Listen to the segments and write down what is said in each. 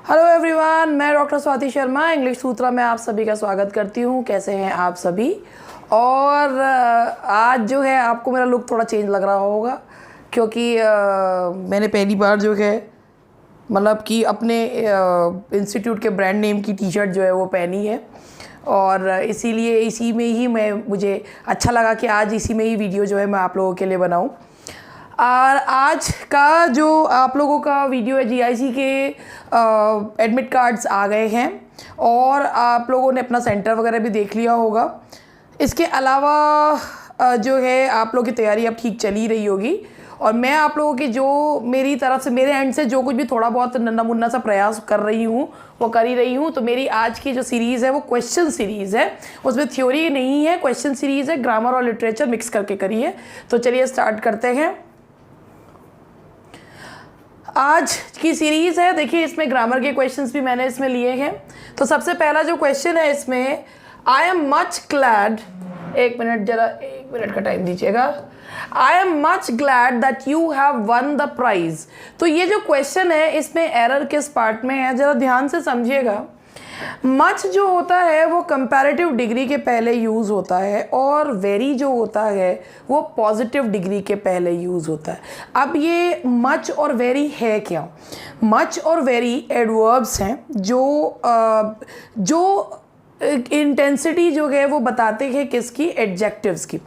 Hello everyone, मैं doctor Swati Sharma English सूत्रा में आप सभी का स्वागत करती हूँ। कैसे हैं आप सभी? और आज जो है आपको मेरा लुक थोड़ा चेंज लग रहा होगा क्योंकि मैंने पहली बार जो है मतलब कि अपने इंस्टीट्यूट के ब्रांड नेम की टी शर्ट जो है वो पहनी है और इसीलिए इसी में ही मुझे अच्छा लगा कि आज इसी में ही वीडियो जो है मैं आप लोगों के लिए बनाऊँ। और आज का जो आप लोगों का वीडियो है, जीआईसी के एडमिट कार्ड्स आ गए हैं और आप लोगों ने अपना सेंटर वगैरह भी देख लिया होगा। इसके अलावा जो है आप लोगों की तैयारी अब ठीक चली रही होगी और मैं आप लोगों की जो मेरी तरफ से मेरे एंड से जो कुछ भी थोड़ा बहुत नन्ना मुन्ना सा प्रयास कर रही हूँ वो कर ही रही हूँ। तो मेरी आज की जो सीरीज़ है वो क्वेश्चन सीरीज़ है, उसमें थ्योरी नहीं है, क्वेश्चन सीरीज़ है, ग्रामर और लिटरेचर मिक्स करके करी है। तो चलिए स्टार्ट करते हैं। आज की सीरीज़ है, देखिए इसमें ग्रामर के क्वेश्चंस भी मैंने इसमें लिए हैं। तो सबसे पहला जो क्वेश्चन है इसमें, आई एम मच ग्लैड, एक मिनट का टाइम दीजिएगा। I am much glad that you have won the prize. तो ये जो क्वेश्चन है इसमें एरर किस पार्ट में है, ज़रा ध्यान से समझिएगा। मच जो होता है वो कंपैरेटिव डिग्री के पहले यूज़ होता है और वेरी जो होता है वो पॉजिटिव डिग्री के पहले यूज़ होता है। अब ये मच और वेरी है क्या? मच और वेरी एडवर्ब्स हैं जो इंटेंसिटी जो है वो बताते हैं किसकी? एडजेक्टिव्स की।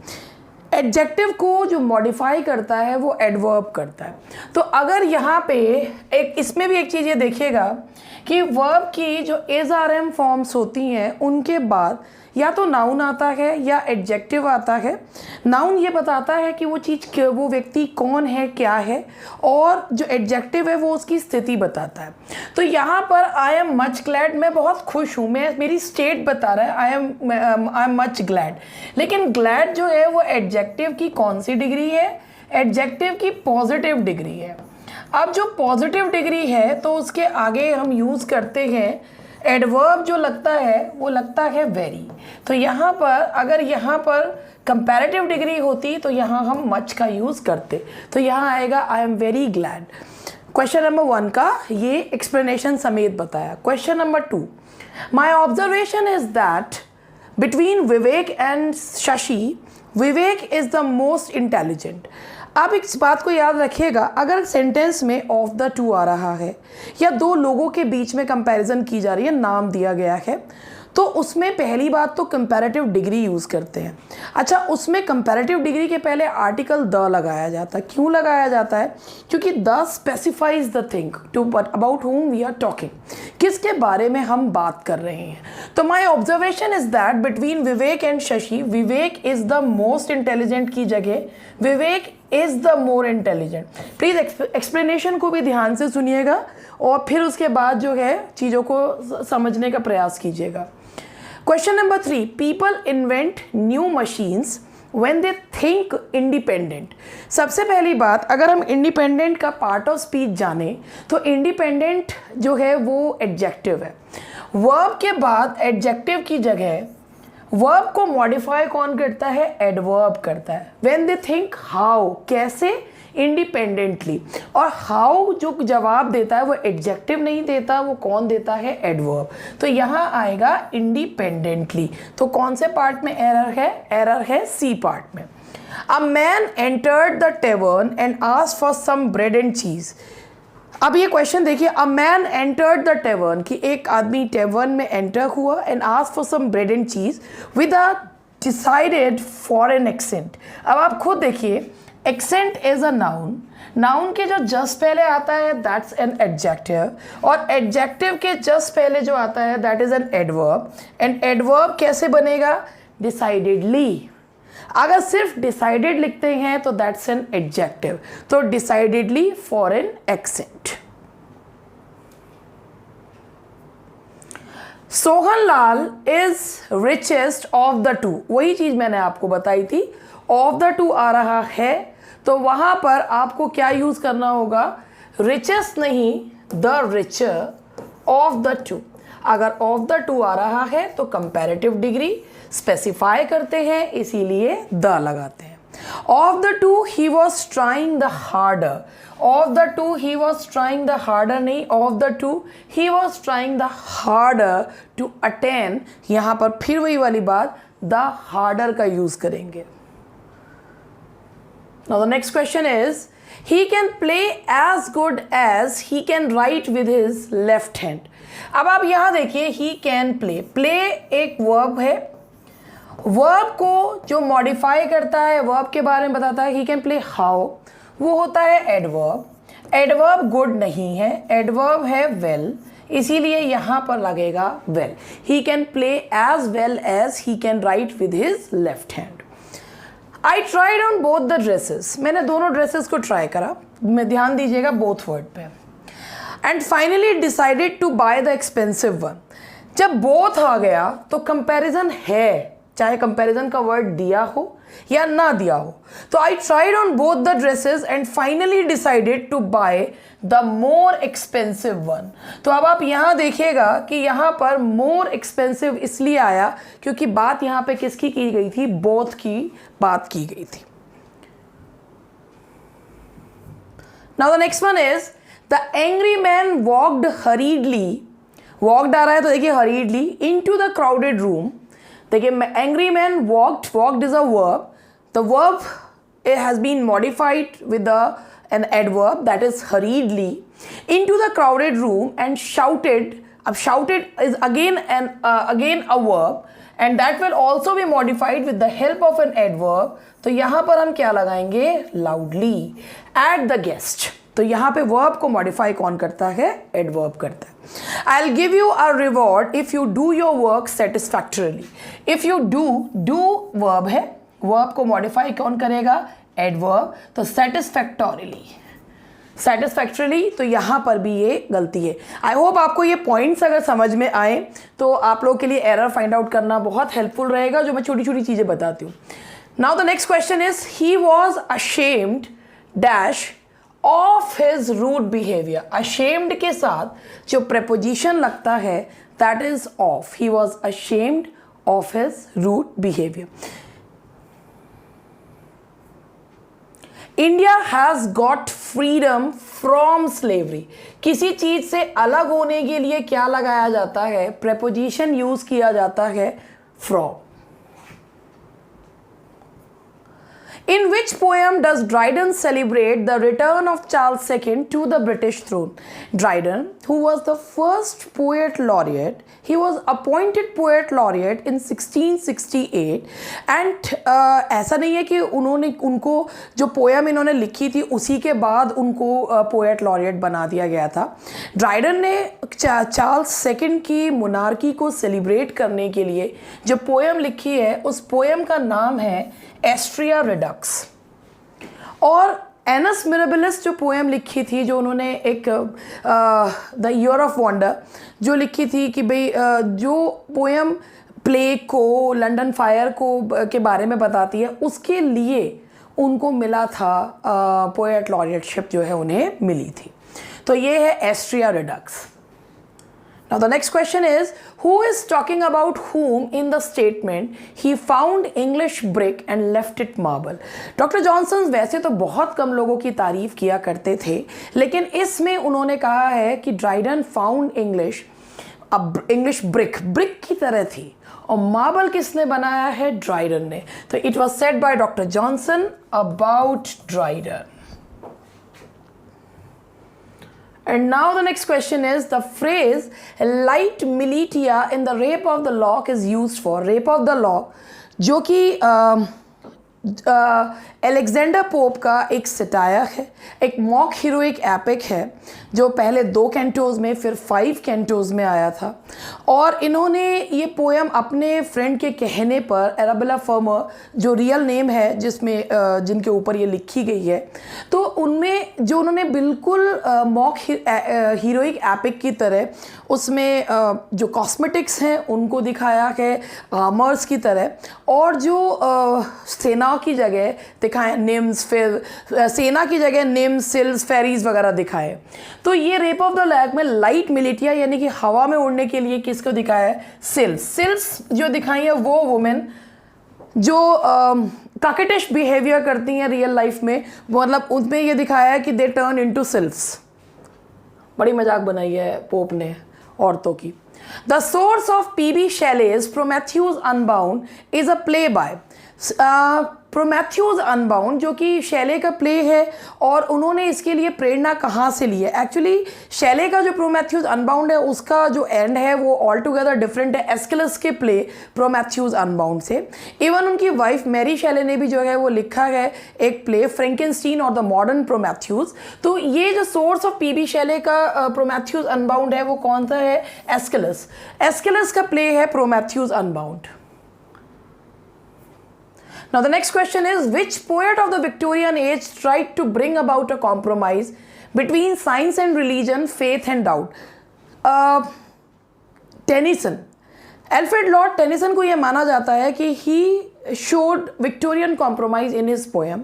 एडजेक्टिव को जो मॉडिफाई करता है वो एडवर्ब करता है। तो अगर यहाँ पे इसमें भी एक चीज़ ये देखिएगा कि वर्ब की जो एज आर एम फॉर्म्स होती हैं उनके बाद या तो नाउन आता है या एडजेक्टिव आता है। नाउन ये बताता है कि वो चीज़ वो व्यक्ति कौन है, क्या है, और जो एडजेक्टिव है वो उसकी स्थिति बताता है। तो यहाँ पर आई एम मच ग्लैड, मैं बहुत खुश हूँ, मैं मेरी स्टेट बता रहा है आई एम मच ग्लैड। लेकिन ग्लैड जो है वो एडजेक्टिव की कौन सी डिग्री है? एडजेक्टिव की पॉजिटिव डिग्री है। अब जो पॉजिटिव डिग्री है तो उसके आगे हम यूज़ करते हैं एडवर्ब जो लगता है वो लगता है वेरी। तो यहाँ पर अगर यहाँ पर कंपैरेटिव डिग्री होती तो यहाँ हम मच का यूज़ करते। तो यहाँ आएगा I am very glad. Question number 1 का ये एक्सप्लेनेशन समेत बताया। Question number 2, my observation is that between Vivek and Shashi, Vivek is the most intelligent. आप इस बात को याद रखिएगा, अगर सेंटेंस में ऑफ द टू आ रहा है या दो लोगों के बीच में कंपैरिजन की जा रही है, नाम दिया गया है, तो उसमें पहली बात तो कंपैरेटिव डिग्री यूज़ करते हैं। अच्छा, उसमें कंपैरेटिव डिग्री के पहले आर्टिकल द लगाया जाता है। क्यों लगाया जाता है? क्योंकि the specifies the thing to about whom we are talking, किसके बारे में हम बात कर रहे हैं। तो my observation is that between Vivek and Shashi, Vivek is the most intelligent की जगह Vivek is the more intelligent. Please explanation को भी ध्यान से सुनिएगा और फिर उसके बाद जो है चीज़ों को समझने का प्रयास कीजिएगा। Question number 3, people invent new machines when they think independent. सबसे पहली बात, अगर हम इंडिपेंडेंट का पार्ट ऑफ स्पीच जाने तो इंडिपेंडेंट जो है वो एडजेक्टिव है। वर्ब के बाद एडजेक्टिव की जगह वर्ब को मॉडिफाई कौन करता है? एडवर्ब करता है। व्हेन दे थिंक हाउ, कैसे? इंडिपेंडेंटली। और हाउ जो जवाब देता है वो एडजेक्टिव नहीं देता, वो कौन देता है? एडवर्ब। तो यहाँ आएगा इंडिपेंडेंटली। तो कौन से पार्ट में एरर है? एरर है सी पार्ट में। A man entered the tavern and asked for some bread and cheese. अब ये क्वेश्चन देखिए, a man entered the tavern, कि एक आदमी टेवर्न में एंटर हुआ, and asked for some bread and cheese with a decided foreign accent. अब आप खुद देखिए, accent is a noun, noun के जो जस्ट पहले आता है दैट्स एन एडजेक्टिव, और एडजेक्टिव के जस्ट पहले जो आता है that is an adverb. And adverb कैसे बनेगा? डिसाइडेडली। अगर सिर्फ डिसाइडेड लिखते हैं तो दैट्स एन एडजेक्टिव। तो decidedly foreign accent. Sohanlal is richest of the two, वही चीज मैंने आपको बताई थी। ऑफ द टू आ रहा है तो वहां पर आपको क्या यूज करना होगा? रिचेस्ट नहीं, the richer of the two. अगर ऑफ द टू आ रहा है तो कंपैरेटिव डिग्री स्पेसिफाई करते हैं, इसीलिए द लगाते हैं। Of the two he was trying the harder, of the two he was trying the harder नहीं, of the two he was trying the harder to attain, यहां पर फिर वही वाली बात, द हार्डर का यूज करेंगे. Now the next question is he can play as good as he can write with his left hand. अब आप यहां देखिए he can play, play एक वर्ब है, वर्ब को जो मॉडिफाई करता है, वर्ब के बारे में बताता है, he can play how, वो होता है एडवर्ब. एडवर्ब गुड नहीं है, एडवर्ब है वेल, इसीलिए यहां पर लगेगा well. he can play as well as he can write with his left hand. I tried on both the dresses. मैंने दोनों ड्रेसेस को ट्राई करा, मैं ध्यान दीजिएगा बोथ वर्ड पे. And finally decided to buy the expensive one. जब both आ गया तो कंपैरिजन है, चाहे कंपैरिजन का वर्ड दिया हो या ना दिया हो. तो I tried on both the dresses and finally decided to buy the more expensive one. तो अब आप यहां देखिएगा कि यहां पर मोर एक्सपेंसिव इसलिए आया क्योंकि बात यहां पे किसकी की गई थी, बोथ की बात की गई थी. Now the next one is the angry man walked hurriedly, walked आ रहा है तो देखिए hurriedly, into the crowded room. देखिए angry man walked, walked is a verb, the verb has been modified with an adverb, that is hurriedly, into the crowded room and shouted. अब shouted is again a verb and that will also be modified with the help of an adverb. तो यहाँ पर हम क्या लगाएंगे, loudly at the guest. तो यहाँ पे verb को modify कौन करता है, adverb करता है. I'll give you a reward if you do your work satisfactorily. If you do verb है, वर्ब को मॉडिफाई कौन करेगा, एडवर्ब. तो सेटिस्फैक्टरली तो यहाँ पर भी ये गलती है. आई होप आपको ये पॉइंट्स अगर समझ में आए तो आप लोग के लिए एरर फाइंड आउट करना बहुत हेल्पफुल रहेगा, जो मैं छोटी छोटी चीज़ें बताती हूँ. Now the next question is he was ashamed dash of his rude behaviour. Ashamed के साथ जो प्रेपोजिशन लगता है that is of. He was ashamed of his rude behaviour. India has got freedom from slavery. किसी चीज से अलग होने के लिए क्या लगाया जाता है, प्रेपोजिशन यूज किया जाता है from. In which poem does Dryden celebrate the return of Charles II to the British throne? Dryden, who was the first poet laureate, he was appointed poet laureate in 1668 and ऐसा नहीं है कि उनको जो poem इन्होंने लिखी थी उसी के बाद उनको पोएट लॉरिएट बना दिया गया था. ड्राइडन ने चार्ल्स सेकंड की मोनार्की को सेलिब्रेट करने के लिए जो पोएम लिखी है उस पोएम का नाम है एस्ट्रिया रिडक्स. और एनस मिराबिलिस जो पोएम लिखी थी, जो उन्होंने एक द ईयर ऑफ वंडर जो लिखी थी कि भाई जो पोएम प्लेग को, लंदन फायर को के बारे में बताती है, उसके लिए उनको मिला था पोएट लॉरिएटशिप जो है उन्हें मिली थी. तो ये है Astria Redux. Now the next question is, who is talking about whom in the statement he found English brick and left it marble? Doctor Johnson वैसे तो बहुत कम लोगों की तारीफ किया करते थे, लेकिन इसमें उन्होंने कहा है कि ड्राइडन फाउंड इंग्लिश ब्रिक की तरह थी, और मार्बल किसने बनाया है, ड्राइडन ने. तो it was said by doctor Johnson about Dryden. And now the next question is, the phrase light militia in the Rape of the Lock is used for. Rape of the Lock जो कि Alexander pope का एक satire है, एक mock heroic epic है जो पहले 2 कैंटोज़ में फिर 5 कैंटोज़ में आया था. और इन्होंने ये पोएम अपने फ्रेंड के कहने पर, एराबेला फर्मर जो रियल नेम है जिसमें जिनके ऊपर ये लिखी गई है, तो उनमें जो उन्होंने बिल्कुल मॉक हीरोइक एपिक की तरह उसमें जो कॉस्मेटिक्स हैं उनको दिखाया है आर्मर्स की तरह, और जो सेना की जगह दिखाए निम्स, फिर सेना की जगह निम्स, सिल्स, फेरीज वगैरह दिखाए. तो ये रेप ऑफ द लैक में लाइट मिलिटिया यानी कि हवा में उड़ने के लिए किसको दिखाया है, सिल्स. सिल्स जो दिखाई है वो वुमेन जो काकेटिश बिहेवियर करती हैं रियल लाइफ में, मतलब उसमें ये दिखाया है कि दे टर्न इनटू सिल्फ्स। बड़ी मजाक बनाई है पोप ने औरतों की। The source of PB Shelley's Prometheus Unbound is a play by, Prometheus Unbound जो कि शैले का प्ले है, और उन्होंने इसके लिए प्रेरणा कहाँ से ली है? एक्चुअली शैले का जो प्रोमेथ्यूज अनबाउंड है उसका जो एंड है वो ऑल टुगेदर डिफरेंट है एस्किलस के प्ले प्रोमेथ्यूज अनबाउंड से। इवन उनकी वाइफ मैरी शैले ने भी जो है वो लिखा है एक प्ले फ्रैंकेनस्टीन और द मॉडर्न प्रोमेथ्यूज। तो ये जो सोर्स ऑफ पीबी शैले का प्रोमेथ्यूज अनबाउंड है वो कौन सा है? एस्किलस। एस्किलस का प्ले है प्रोमेथ्यूज unbound. Now the next question is, which poet of the Victorian age tried to bring about a compromise between science and religion, faith and doubt? Tennyson. Alfred Lord Tennyson को यह माना जाता है कि he showed Victorian compromise in his poem.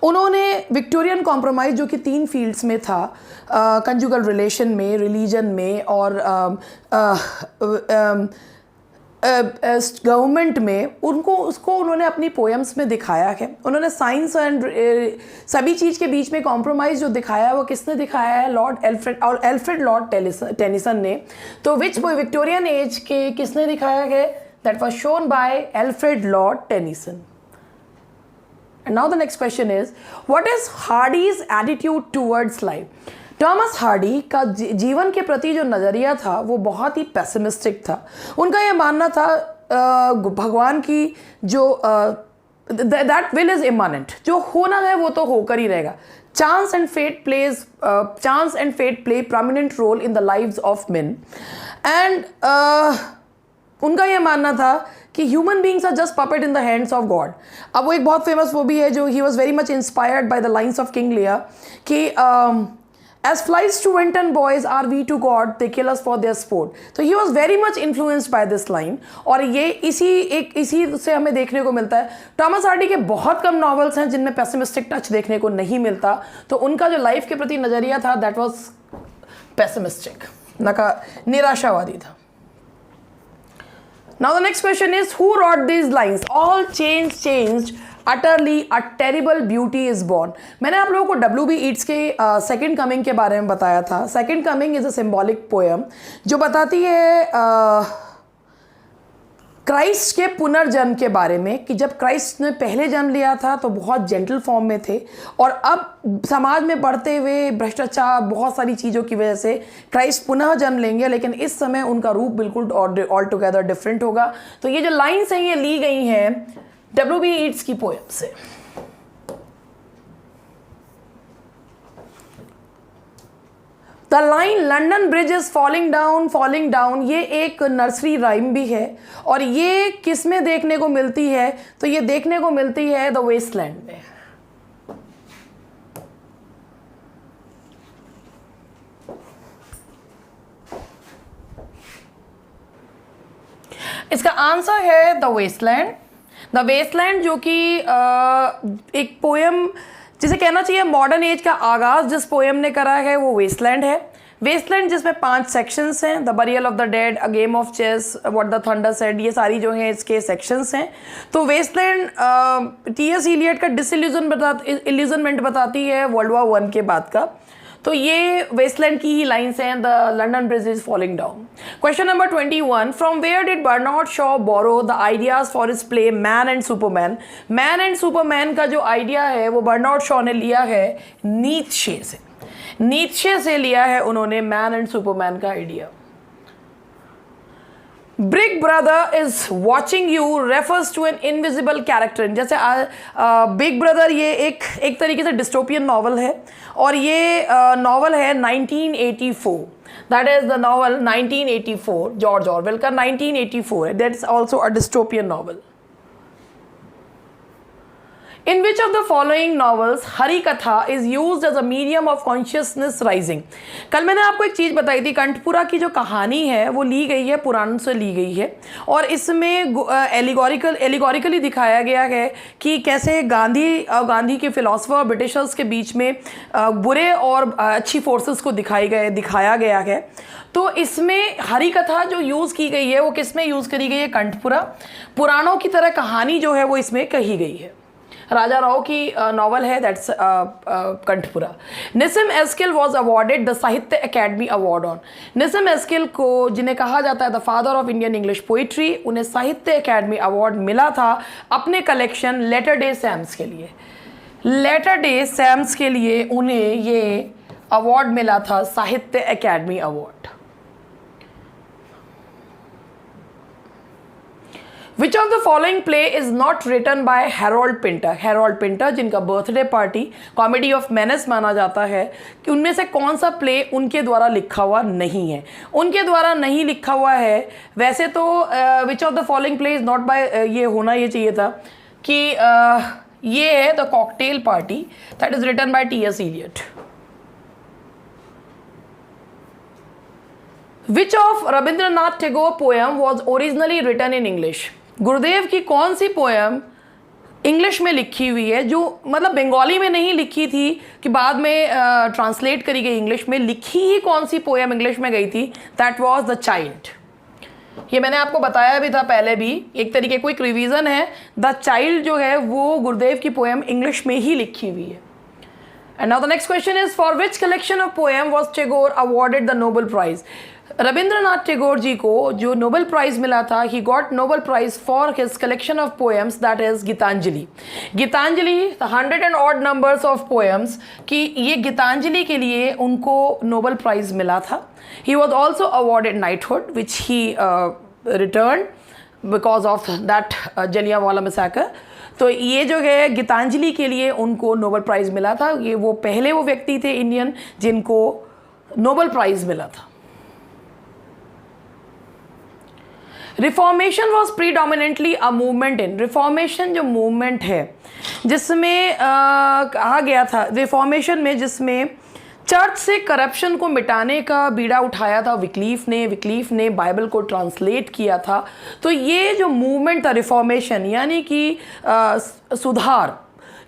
उन्होंने Victorian compromise जो कि 3 fields में था, कंजुगल रिलेशन में, रिलीजन में और गवर्नमेंट में, उसको उन्होंने अपनी पोएम्स में दिखाया है। उन्होंने साइंस एंड सभी चीज़ के बीच में कॉम्प्रोमाइज़ जो दिखाया है वो किसने दिखाया है? लॉर्ड एल्फ्रेड और एल्फ्रेड लॉर्ड टेनिसन ने। तो विच विक्टोरियन एज के किसने दिखाया है? That was shown by Alfred Lord Tennyson. And now the next question is, what is Hardy's attitude towards life? Thomas Hardy का जीवन के प्रति जो नज़रिया था वो बहुत ही पेसिमिस्टिक था। उनका ये मानना था भगवान की जो दैट विल इज़ इमानेंट, जो होना है वो तो होकर ही रहेगा। Chance and fate play prominent role in the lives of men. And उनका ये मानना था कि human beings are just puppet in the hands of God. अब वो एक बहुत फेमस वो भी है जो he was very much inspired by the lines of King Lear कि as flies to wanton boys are we to God, they kill us for their sport. So he was very much influenced by this line, और ये इसी से हमें देखने को मिलता है। टॉमस हार्डी के बहुत कम नॉवेल्स हैं जिनमें पेसिमिस्टिक टच देखने को नहीं मिलता, तो उनका जो लाइफ के प्रति नज़रिया था दैट वाज पेसिमिस्टिक, निराशावादी था। Now the next question is, who wrote these lines? All change changed utterly, a terrible beauty is born. मैंने आप लोगों को W.B. Yeats के सेकेंड कमिंग के बारे में बताया था। Second coming is a symbolic poem जो बताती है क्राइस्ट के पुनर्जन्म के बारे में, कि जब क्राइस्ट ने पहले जन्म लिया था तो बहुत जेंटल फॉर्म में थे, और अब समाज में बढ़ते हुए भ्रष्टाचार, बहुत सारी चीज़ों की वजह से क्राइस्ट पुनः जन्म लेंगे, लेकिन इस समय उनका रूप बिल्कुल ऑल टुगेदर डिफरेंट होगा। तो ये जो लाइन्स हैं ये ली गई हैं W.B. Yeats की पोएम से। The line London bridge is falling down, ये एक नर्सरी राइम भी है, और ये किस में देखने को मिलती है? तो ये देखने को मिलती है द वेस्टलैंड में। इसका आंसर है द वेस्टलैंड। द वेस्टलैंड जो कि एक पोएम जिसे कहना चाहिए मॉडर्न एज का आगाज़ जिस पोएम ने करा है वो वेस्टलैंड है। वेस्टलैंड जिसमें 5 सेक्शंस हैं, the burial of the dead, a game of chess, what the thunder said, ये सारी जो हैं इसके सेक्शंस हैं। तो वेस्टलैंड T.S. इलियट का इल्यूजनमेंट बताती है वर्ल्ड वॉर 1 के बाद का। तो ये वेस्टलैंड की ही लाइन्स हैं, the London bridge is falling down. Question number 21, from where did Bernard Shaw borrow the ideas for his play man and Superman? Man and Superman का जो आइडिया है वो बर्नार्ड शॉ ने लिया है नीत्शे से। नीत्शे से लिया है उन्होंने मैन एंड सुपरमैन का idea. Big Brother is watching you refers to an invisible character। जैसे बिग ब्रदर ये एक तरीके से डिस्टोपियन नॉवल है, और ये नॉवल है 1984। That is the novel 1984, George Orwell का 1984 है। That's also a dystopian novel. In which of the following novels हरी कथा is used as a medium of consciousness rising? कल मैंने आपको एक चीज़ बताई थी, कंठपुरा की जो कहानी है वो ली गई है, पुराण से ली गई है, और इसमें एलिगोरिकली दिखाया गया है कि कैसे गांधी के फिलोसफर ब्रिटिशर्स के बीच में बुरे और अच्छी फोर्सेस को दिखाया गया है। तो इसमें हरी कथा जो यूज़ की गई है वो किस में यूज़ करी गई है? कंठपुरा। पुराणों की तरह कहानी जो है वो इसमें कही गई है। राजा राव की नॉवल है, दैट्स कंठपुरा। निसिम एस्किल वॉज अवॉर्डेड द साहित्य अकेडमी अवार्ड ऑन। निसिम एस्किल को, जिन्हें कहा जाता है the father of Indian English poetry, उन्हें साहित्य अकेडमी अवार्ड मिला था अपने कलेक्शन लेटर डे सैम्स के लिए। लेटर डे सैम्स के लिए उन्हें ये अवार्ड मिला था, साहित्य academy award. Which of the following play is not written by Harold Pinter? Harold Pinter, जिनका birthday party comedy of menace माना जाता है, कि उनमें से कौन सा प्ले उनके द्वारा लिखा हुआ नहीं है? उनके द्वारा नहीं लिखा हुआ है। वैसे तो which of the following play is not by, ये होना ये चाहिए था कि ये है the cocktail party, that is written by T.S. Eliot। Which of Rabindranath Tagore poem was originally written in English? गुरुदेव की कौन सी पोएम इंग्लिश में लिखी हुई है, जो मतलब बंगाली में नहीं लिखी थी कि बाद में ट्रांसलेट करी गई इंग्लिश में? लिखी ही कौन सी पोएम इंग्लिश में गई थी? That was the child. ये मैंने आपको बताया भी था पहले भी, एक तरीके क्विक रिवीजन है। द चाइल्ड जो है वो गुरुदेव की पोएम इंग्लिश में ही लिखी हुई है। And now the next question is, for which collection of poem was Tagore awarded the Nobel prize? Rabindranath Tagore ji को जो नोबेल प्राइज मिला था, he got Nobel prize for his collection of poems, that is Gitanjali. Gitanjali 100 and odd numbers of poems, कि ये गीतांजलि के लिए उनको Nobel prize मिला था। He was also awarded knighthood which he return because of that Jallianwala massacre. तो ये जो है गीतांजलि के लिए उनको नोबेल प्राइज मिला था। ये वो पहले वो व्यक्ति थे इंडियन जिनको नोबेल प्राइज मिला था। Reformation was predominantly a movement in. Reformation जो मूवमेंट है जिसमें कहा गया था, रिफॉर्मेशन में जिसमें चर्च से करप्शन को मिटाने का बीड़ा उठाया था विक्लीफ ने बाइबल को ट्रांसलेट किया था। तो ये जो मूवमेंट था रिफॉर्मेशन यानी कि सुधार,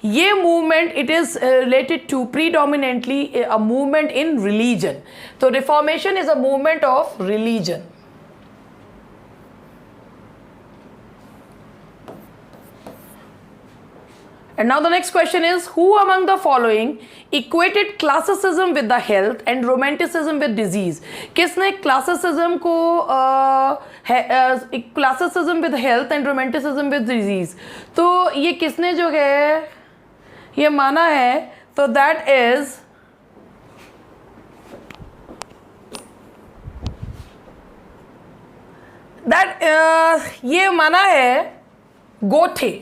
ये movement it is related to predominantly a movement in religion. तो reformation is a movement of religion. And now the next question is, who among the following equated classicism with the health and romanticism with disease? किसने classicism को classicism with health and romanticism with disease, तो ये किसने जो है ये माना है? तो that is ये माना है गोथे।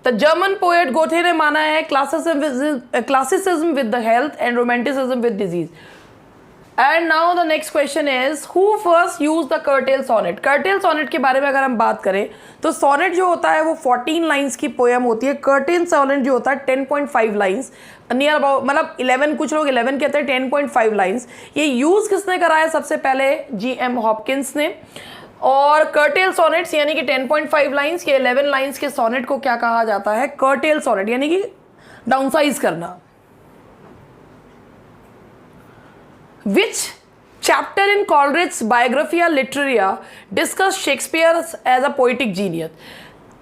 The German poet Goethe ने माना है classicism with the health and romanticism with disease. And now the next question is, who first used the curtail sonnet? curtail sonnet के बारे में अगर हम बात करें तो sonnet जो होता है वो 14 लाइन्स की पोएम होती है। curtail sonnet जो होता है 10.5 लाइन्स, नियर अबाउट मतलब 11, कुछ लोग 11 कहते हैं, 10.5 लाइन्स। ये यूज़ किसने कराया? सबसे पहले G.M. हॉपकिंस ने। और कर्टेल सोनेट्स यानी कि 10.5 लाइन्स के 11 लाइन्स के सोनेट को क्या कहा जाता है? कर्टेल सोनेट यानी कि डाउनसाइज करना। Which chapter in Coleridge Biographia Literaria discuss Shakespeare as a poetic genius?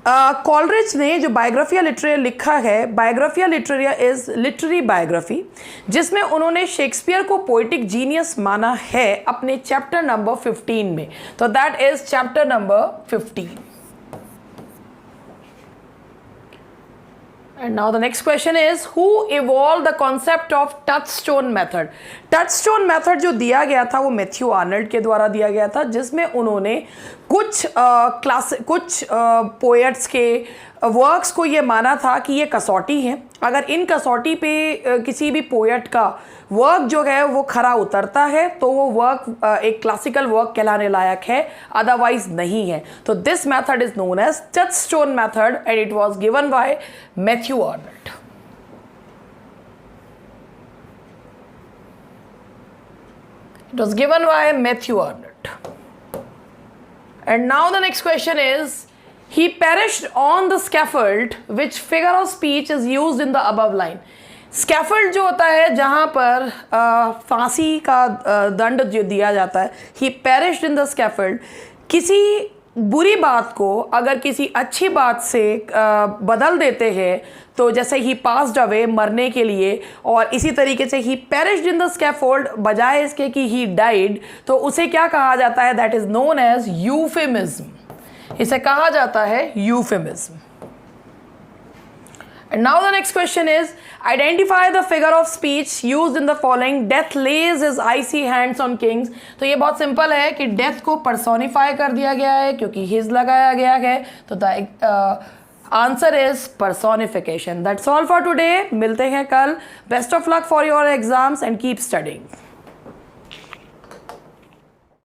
Coleridge ने जो बायोग्राफिया लिटरेरिया लिखा है, Biographia Literaria is literary biography, जिसमें उन्होंने शेक्सपियर को पोइटिक जीनियस माना है अपने चैप्टर नंबर 15 में। तो that is chapter number 15। And now the next question is, who evolved the concept of touchstone method? touchstone method जो दिया गया था वो मैथ्यू आर्नल्ड के द्वारा दिया गया था, जिसमें उन्होंने कुछ पोएट्स के वर्क्स को ये माना था कि ये कसौटी है। अगर इन कसौटी पे किसी भी पोएट का वर्क जो है वो खरा उतरता है तो वो वर्क एक क्लासिकल वर्क कहलाने लायक है, अदरवाइज नहीं है। तो this method is known as touchstone method and it was given by Matthew Arnold. It was given by Matthew Arnold. And now the next question is, he perished on the scaffold, which figure of speech is used in the above line? Scaffold जो होता है जहाँ पर फांसी का दंड जो दिया जाता है, ही पेरिश्ड इन द स्कैफोल्ड, किसी बुरी बात को अगर किसी अच्छी बात से बदल देते हैं, तो जैसे ही पास्ड अवे मरने के लिए, और इसी तरीके से ही पेरिश्ड इन द स्कैफोल्ड बजाय इसके कि ही डाइड, तो उसे क्या कहा जाता है? That is known as euphemism. इसे कहा जाता है euphemism. And now the next question is, identify the figure of speech used in the following: death lays his icy hands on kings। तो ये बहुत सिंपल है कि डेथ को पर्सोनिफाई कर दिया गया है क्योंकि हिज लगाया गया है, तो the answer is personification. That's all for today. मिलते हैं कल। Best of luck for your exams and keep studying.